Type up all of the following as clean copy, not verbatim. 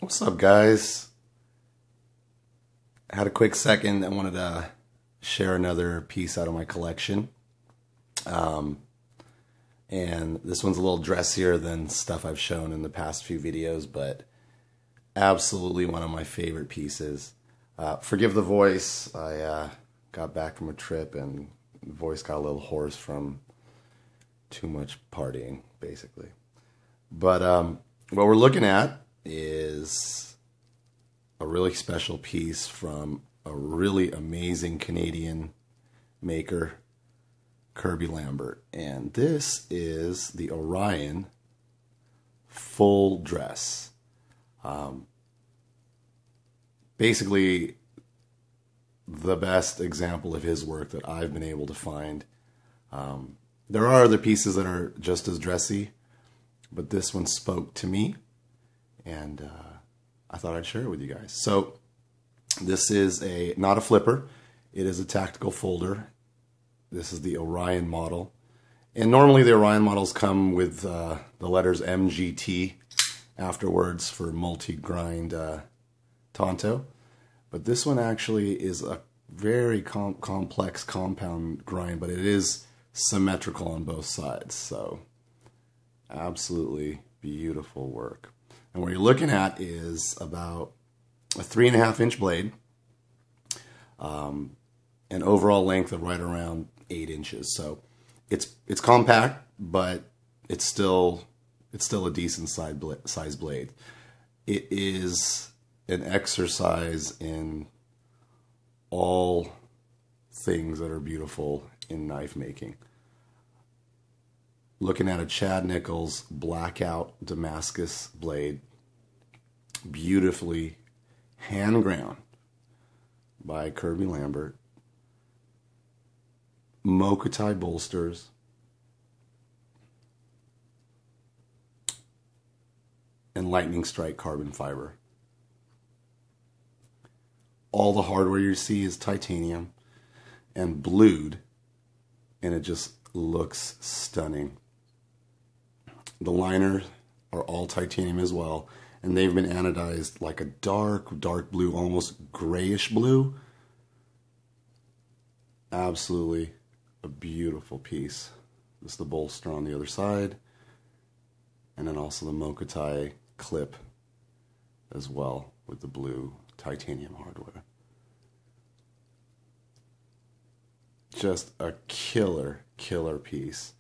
What's up, guys? I had a quick second. I wanted to share another piece out of my collection. And this one's a little dressier than stuff I've shown in the past few videos, but absolutely one of my favorite pieces. Forgive the voice. I got back from a trip and the voice got a little hoarse from too much partying, basically. But what we're looking at is a really special piece from a really amazing Canadian maker, Kirby Lambert. And this is the Orion full dress. Basically, the best example of his work that I've been able to find. There are other pieces that are just as dressy, but this one spoke to me, and I thought I'd share it with you guys. So this is not a flipper. It is a tactical folder. This is the Orion model. And normally the Orion models come with the letters MGT afterwards for multi-grind Tonto. But this one actually is a very complex compound grind, but it is symmetrical on both sides. So absolutely beautiful work. And what you're looking at is about a 3.5 inch blade, an overall length of right around 8 inches. So it's compact, but it's still a decent size blade. It is an exercise in all things that are beautiful in knife making. Looking at a Chad Nichols blackout Damascus blade, beautifully hand ground by Kirby Lambert. Mokuti bolsters. And lightning strike carbon fiber. All the hardware you see is titanium and blued, and it just looks stunning. The liners are all titanium as well, and they've been anodized like a dark blue, almost grayish blue. Absolutely a beautiful piece. This is the bolster on the other side, and then also the Mokuti clip as well with the blue titanium hardware. Just a killer piece.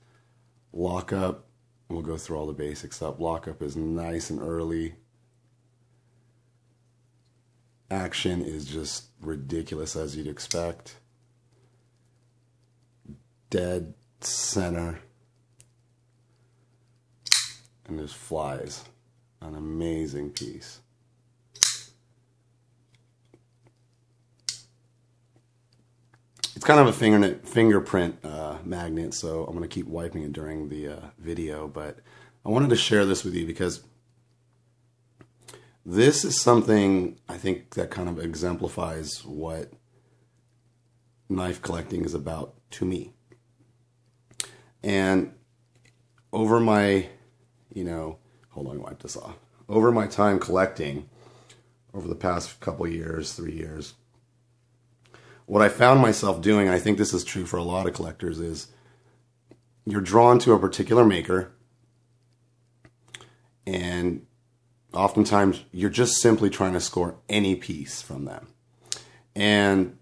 Lockup, we'll go through all the basics up. Lockup is nice and early. Action is just ridiculous, as you'd expect. Dead center. And there's flies. An amazing piece. It's kind of a fingerprint magnet, so I'm going to keep wiping it during the video, but I wanted to share this with you because this is something I think that kind of exemplifies what knife collecting is about to me. And over my, hold on, wipe this off. Over my time collecting, over the past couple years, 3 years, what I found myself doing, I think this is true for a lot of collectors, is you're drawn to a particular maker, and oftentimes you're just simply trying to score any piece from them. And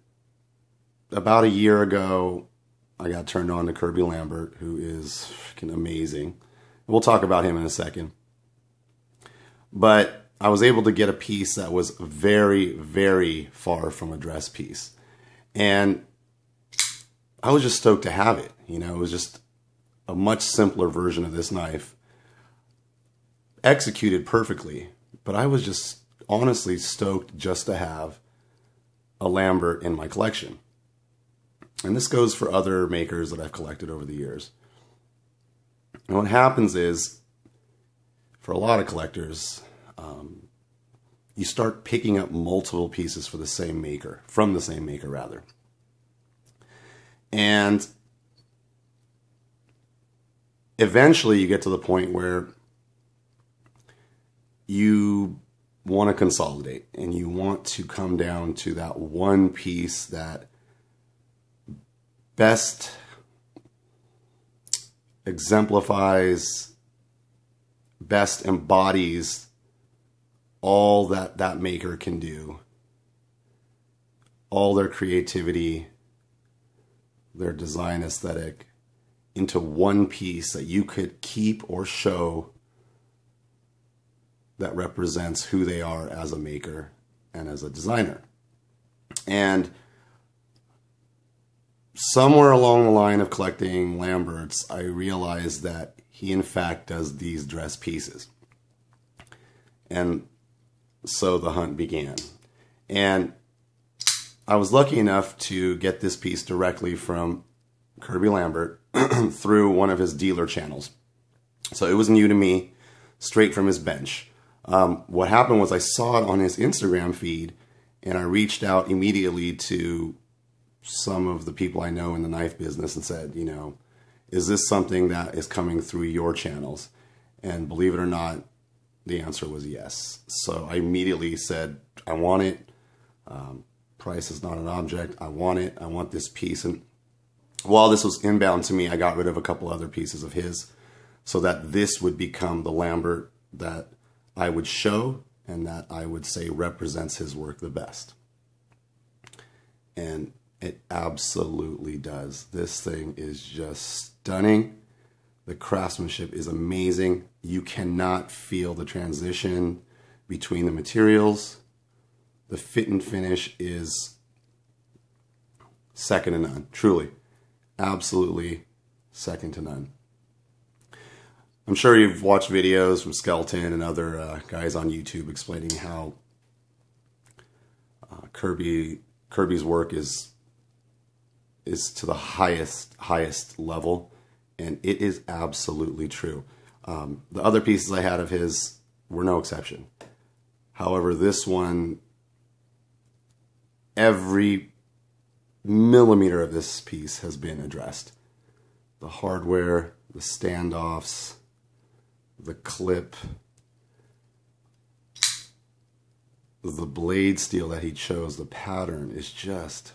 about a year ago, I got turned on to Kirby Lambert, who is freaking amazing. We'll talk about him in a second. But I was able to get a piece that was very, very far from a dress piece. And I was just stoked to have it. It was just a much simpler version of this knife, executed perfectly. But I was just honestly stoked just to have a Lambert in my collection. And this goes for other makers that I've collected over the years. And what happens is, for a lot of collectors, you start picking up multiple pieces from the same maker. And eventually you get to the point where you want to consolidate and you want to come down to that one piece that best exemplifies, best embodies all that that maker can do, all their creativity, their design aesthetic, into one piece that you could keep or show that represents who they are as a maker and as a designer. And somewhere along the line of collecting Lamberts, I realized that he in fact does these dress pieces. And so the hunt began. And I was lucky enough to get this piece directly from Kirby Lambert through one of his dealer channels. So it was new to me, straight from his bench. What happened was I saw it on his Instagram feed, and I reached out immediately to some of the people I know in the knife business and said, you know, is this something that is coming through your channels? And believe it or not, the answer was yes. So I immediately said, I want it. Price is not an object. I want it. I want this piece. And while this was inbound to me, I got rid of a couple other pieces of his so that this would become the Lambert that I would show and that I would say represents his work the best. And it absolutely does. This thing is just stunning. The craftsmanship is amazing. You cannot feel the transition between the materials. The fit and finish is second to none, truly. Absolutely second to none. I'm sure you've watched videos from Skeleton and other guys on YouTube explaining how Kirby's work is to the highest level, and it is absolutely true. The other pieces I had of his were no exception. However, this one, every millimeter of this piece has been addressed. The hardware, the standoffs, the clip, the blade steel that he chose, the pattern is just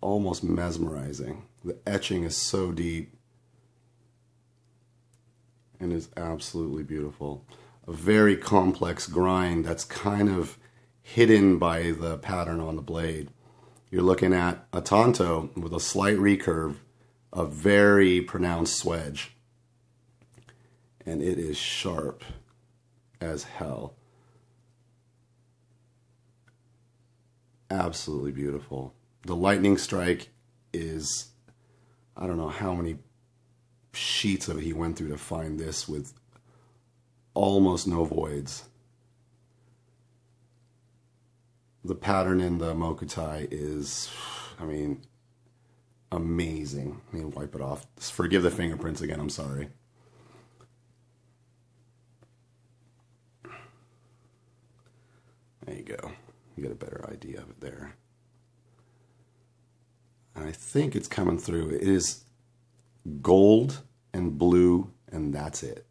almost mesmerizing. The etching is so deep and is absolutely beautiful. A very complex grind that's kind of hidden by the pattern on the blade. You're looking at a Tonto with a slight recurve, a very pronounced swedge, and it is sharp as hell. Absolutely beautiful. The lightning strike is, I don't know how many sheets of it he went through to find this with almost no voids. The pattern in the Mokuti is, I mean, amazing. Let me wipe it off. Forgive the fingerprints again, I'm sorry. There you go. You get a better idea of it there. And I think it's coming through. It is gold and blue, and that's it.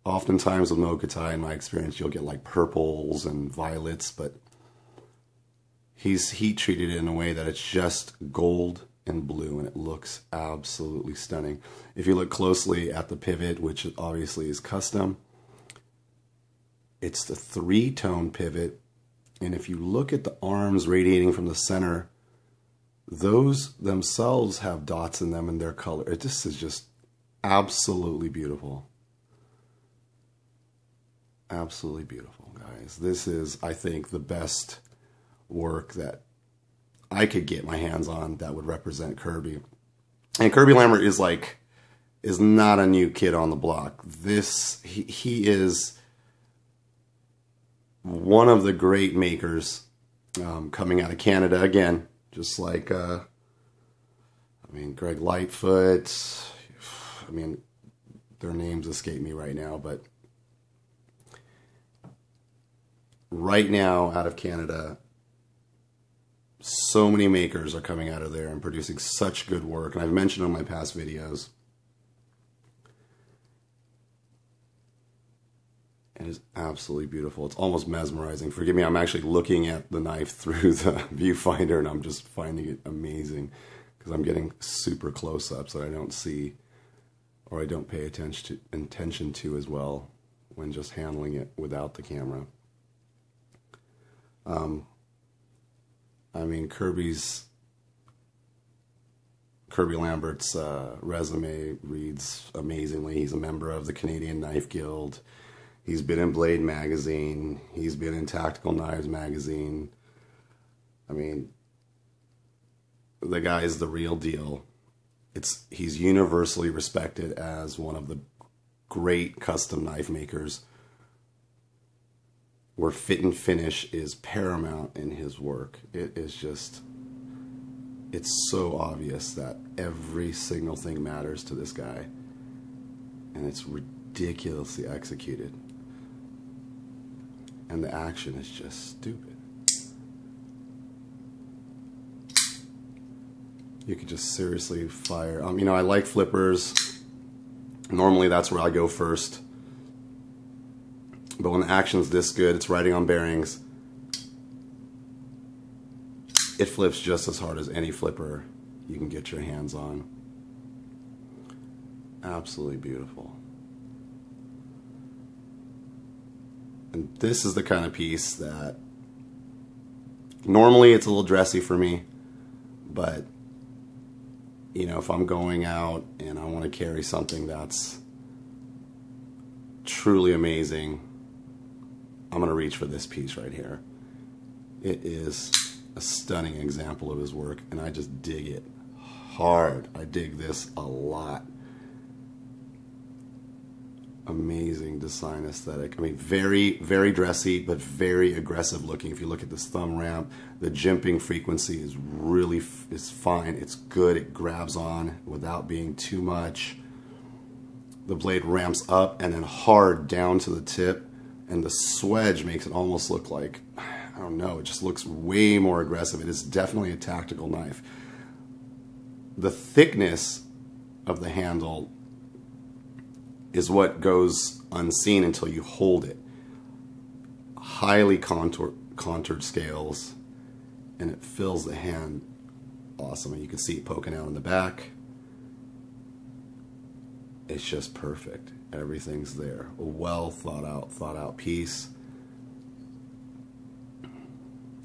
Oftentimes with Mokuti, in my experience, you'll get like purples and violets, but he's heat treated it in a way that it's just gold and blue, and it looks absolutely stunning. If you look closely at the pivot, which obviously is custom, it's the 3-tone pivot, and if you look at the arms radiating from the center, those themselves have dots in them in their color. This is just absolutely beautiful. Absolutely beautiful, guys. This is, I think, the best work that I could get my hands on that would represent Kirby. And Kirby Lambert is not a new kid on the block. He is one of the great makers coming out of Canada again. Just like, I mean, Greg Lightfoot, I mean, their names escape me right now, but right now out of Canada, so many makers are coming out of there and producing such good work. And I've mentioned on my past videos, It is absolutely beautiful. It's almost mesmerizing. Forgive me, I'm actually looking at the knife through the viewfinder and I'm just finding it amazing because I'm getting super close-ups that I don't see or I don't pay attention to as well when just handling it without the camera. I mean, Kirby Lambert's resume reads amazingly. He's a member of the Canadian Knife Guild. He's been in Blade magazine. He's been in Tactical Knives magazine. I mean, the guy is the real deal. He's universally respected as one of the great custom knife makers, where fit and finish is paramount in his work. It is just, it's so obvious that every single thing matters to this guy, and it's ridiculously executed, and the action is just stupid. You could just seriously fire. You know, I like flippers. Normally that's where I go first. But when the action's this good, it's riding on bearings, it flips just as hard as any flipper you can get your hands on. Absolutely beautiful. And this is the kind of piece that normally it's a little dressy for me, but you know, if I'm going out and I want to carry something that's truly amazing, I'm going to reach for this piece right here. It is a stunning example of his work, and I just dig it hard. I dig this a lot. Amazing design aesthetic. I mean, very, very dressy, but very aggressive looking. If you look at this thumb ramp, the jimping frequency is really fine. It's good. It grabs on without being too much. The blade ramps up and then hard down to the tip, and the swedge makes it almost look like, I don't know, it just looks way more aggressive. It is definitely a tactical knife. The thickness of the handle is what goes unseen until you hold it. Highly contoured scales, and it fills the hand awesome. And you can see it poking out in the back. It's just perfect. Everything's there. A well thought out piece.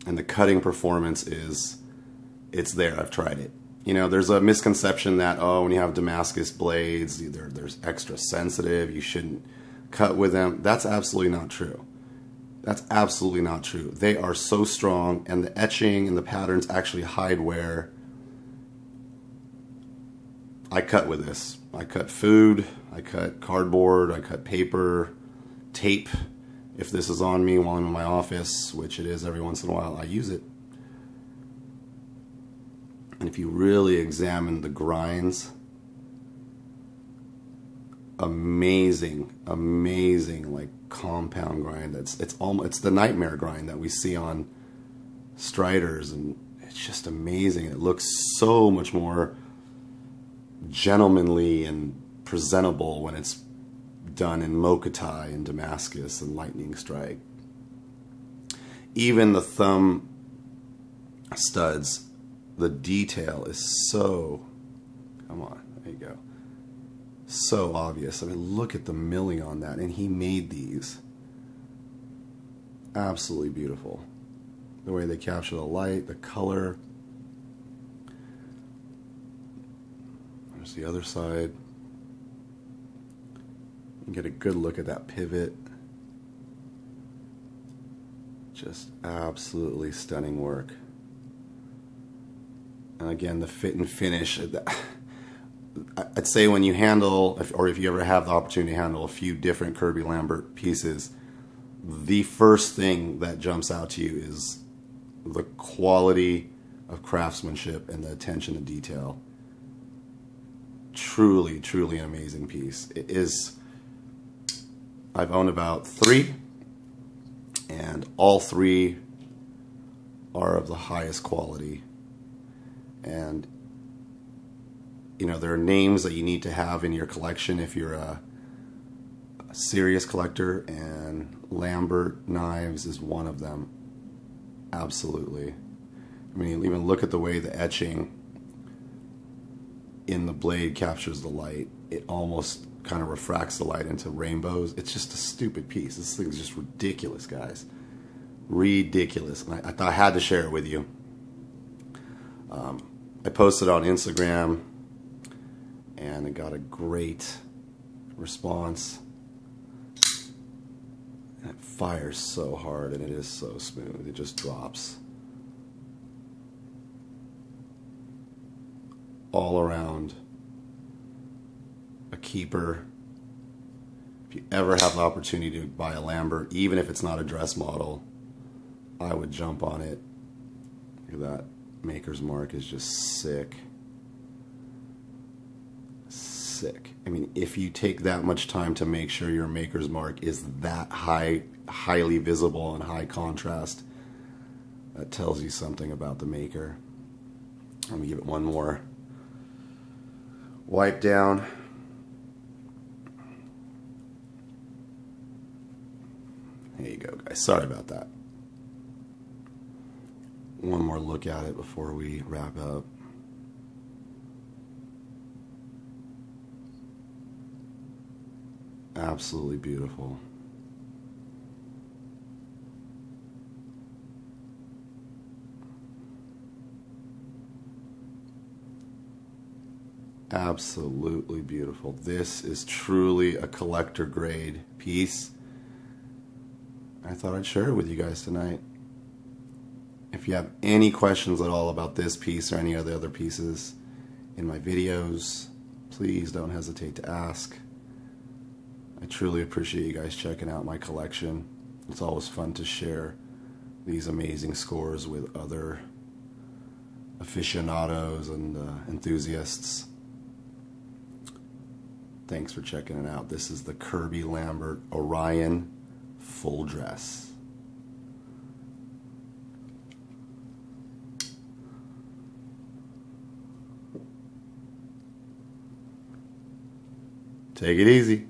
And the cutting performance it's there. I've tried it. You know, there's a misconception that, oh, when you have Damascus blades, there's extra sensitive, you shouldn't cut with them. That's absolutely not true. That's absolutely not true. They are so strong, and the etching and the patterns actually hide wear. I cut with this. I cut food, I cut cardboard, I cut paper, tape. If this is on me while I'm in my office, which it is every once in a while, I use it. And if you really examine the grinds, amazing, like compound grind. It's the nightmare grind that we see on Striders, and it's just amazing. It looks so much more gentlemanly and presentable when it's done in Mokuti and Damascus and Lightning Strike. Even the thumb studs, the detail is so, come on, there you go, so obvious. I mean, look at the milling on that, and he made these. Absolutely beautiful. The way they capture the light, the color. There's the other side. You can get a good look at that pivot. Just absolutely stunning work. And again, the fit and finish. I'd say when you handle, or if you ever have the opportunity to handle a few different Kirby Lambert pieces, the first thing that jumps out to you is the quality of craftsmanship and the attention to detail. Truly, truly an amazing piece. It is. I've owned about 3, and all 3 are of the highest quality. And you know, there are names that you need to have in your collection if you're a serious collector, and man. Lambert knives is one of them. Absolutely. I mean, even look at the way the etching in the blade captures the light. It almost kind of refracts the light into rainbows. It's just a stupid piece. This thing's just ridiculous, guys. Ridiculous. And I thought I had to share it with you. I posted on Instagram and it got a great response. And it fires so hard and it is so smooth. It just drops. All around a keeper. If you ever have the opportunity to buy a Lambert, even if it's not a dress model, I would jump on it. Look at that. Maker's Mark is just sick. Sick. I mean, if you take that much time to make sure your Maker's Mark is that highly visible and high contrast, that tells you something about the maker. Let me give it one more wipe down. There you go, guys. Sorry about that. One more look at it before we wrap up. Absolutely beautiful. Absolutely beautiful. This is truly a collector grade piece. I thought I'd share it with you guys tonight. If you have any questions at all about this piece or any of the other pieces in my videos, please don't hesitate to ask. I truly appreciate you guys checking out my collection. It's always fun to share these amazing scores with other aficionados and enthusiasts. Thanks for checking it out. This is the Kirby Lambert Orion full dress. Take it easy.